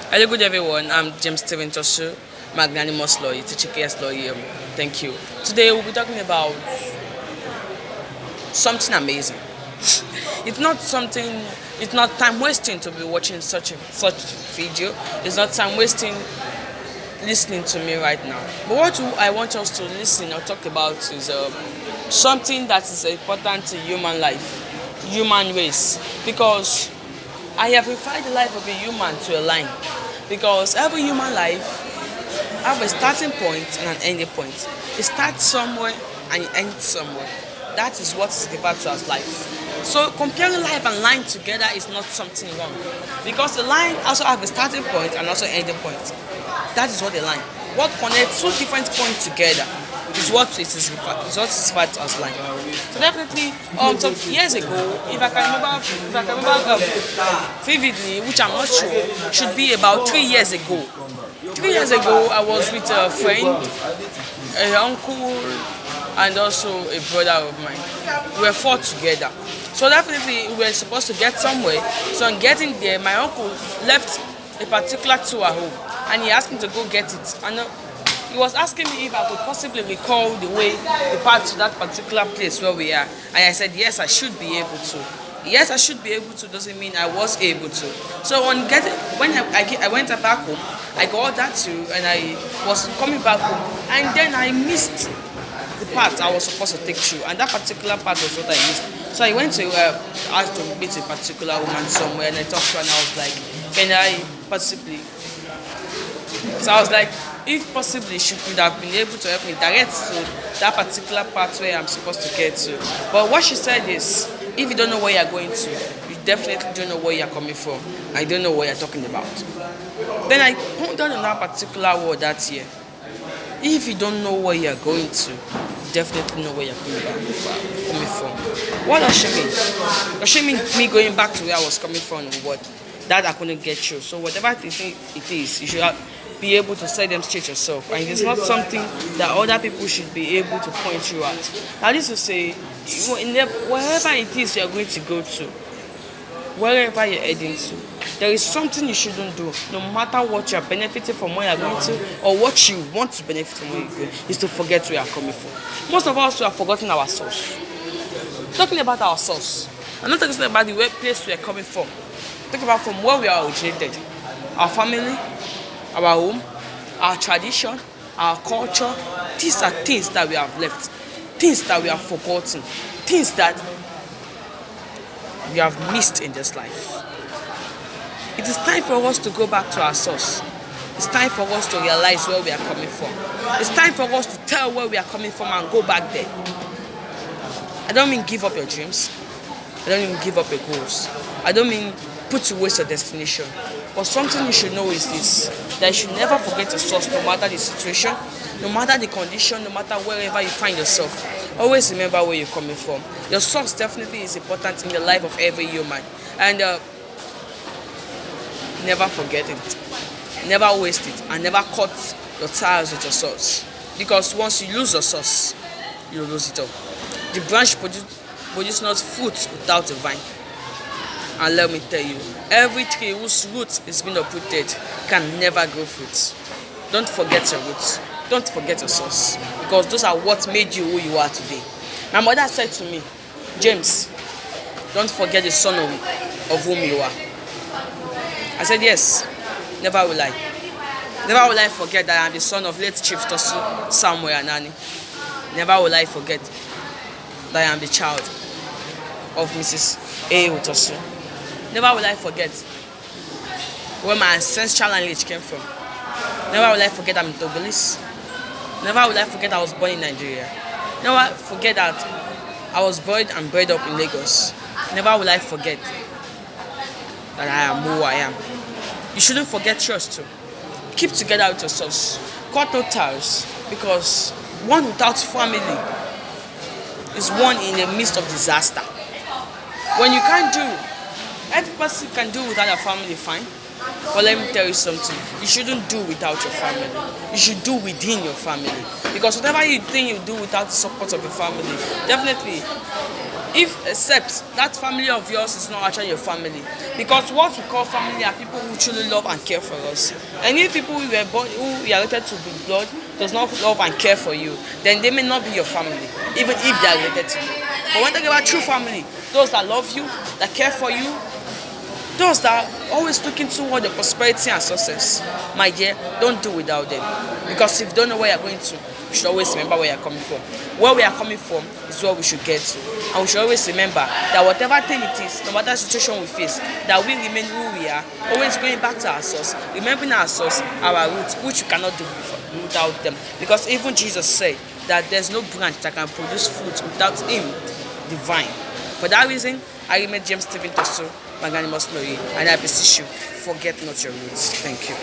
Hello, good everyone. I'm James Steven Tosu, magnanimous lawyer, teacher case lawyer. Thank you. Today we'll be talking about something amazing. It's not something. It's not time wasting to be watching such video. It's not time wasting listening to me right now. But what I want us to listen or talk about is something that is important to human life, human race, because I have refined the life of a human to a line because every human life have a starting point and an ending point. It starts somewhere and it ends somewhere. That is what is referred to as life. So comparing life and line together is not something wrong because the line also have a starting point and also ending point. That is what the line. What connects two different points together is what is referred to as line. So definitely, some years ago, if I can remember vividly, which I'm not sure, should be about 3 years ago. 3 years ago, I was with a friend, an uncle, and also a brother of mine. We were four together. So definitely, we were supposed to get somewhere. So on getting there, my uncle left a particular tour home, and he asked me to go get it. And he was asking me if I could possibly recall the path to that particular place where we are. And I said, yes, I should be able to. Yes, I should be able to doesn't mean I was able to. So on getting, when I went back home, I got that too, and I was coming back home, and then I missed the part I was supposed to take through, and that particular part was what I missed. So I went to ask to meet a particular woman somewhere, and I talked to her, and I was like, can I possibly? So I was like, if possibly, she could have been able to help me direct to that particular part where I'm supposed to get to. But what she said is, if you don't know where you're going to, you definitely don't know where you're coming from. I don't know what you're talking about. Then I pondered on that particular word that year. If you don't know where you're going to, you definitely know where you're coming from. What does she mean? Does she mean me going back to where I was coming from or what? That I couldn't get through. So whatever it is, you should be able to set them straight yourself. And it's not something that other people should be able to point you at. That is to say, wherever it is you're going to go to, wherever you're heading to, there is something you shouldn't do, no matter what you're benefiting from where you're going to, or what you want to benefit from where you're going, is to forget where you're coming from. Most of us have forgotten our source. Talking about our source, I'm not talking about the place we're coming from. Talking about from where we are originated. Our family, our home, our tradition, our culture. These are things that we have left, things that we have forgotten, things that we have missed in this life. It is time for us to go back to our source. It's time for us to realize where we are coming from. It's time for us to tell where we are coming from and go back there. I don't mean give up your dreams. I don't mean give up your goals. I don't mean put to waste your destination. But something you should know is this, that you should never forget your source, no matter the situation, no matter the condition, no matter wherever you find yourself. Always remember where you're coming from. Your source definitely is important in the life of every human. And never forget it. Never waste it. And never cut your ties with your source. Because once you lose your source, you lose it all. The branch produces not fruit without a vine. And let me tell you, every tree whose root is being uprooted can never grow fruits. Don't forget your roots. Don't forget your source. Because those are what made you who you are today. My mother said to me, James, don't forget the son of whom you are. I said, yes, never will I. Never will I forget that I am the son of late Chief Tosu Samuel Anani. Never will I forget that I am the child of Mrs. A. Tosu. Never will I forget where my ancestral lineage came from. Never will I forget I'm in Togolese. Never will I forget I was born in Nigeria. Never forget that I was born and bred up in Lagos. Never will I forget that I am who I am. You shouldn't forget yours too. Keep together with your source. Cut no ties, because one without family is one in the midst of disaster. When you can't do, every person can do without a family, fine. But let me tell you something. You shouldn't do without your family. You should do within your family. Because whatever you think you do without the support of your family, definitely if except that family of yours is not actually your family, because what we call family are people who truly love and care for us. And if people who were born, who you are related to with blood does not love and care for you, then they may not be your family, even if they are related to you. But when talking about true family, those that love you, that care for you, those that are always looking toward your prosperity and success, my dear, don't do without them. Because if you don't know where you're going to, you should always remember where you're coming from. Where we are coming from is where we should get to. And we should always remember that whatever thing it is, no matter the situation we face, that we remain who we are, always going back to our source, remembering our source, our roots, which we cannot do without them. Because even Jesus said that there's no branch that can produce fruit without him, the vine. For that reason, I remain James Stephen Tosso, magnanimous Mary, and I beseech you, forget not your roots. Thank you.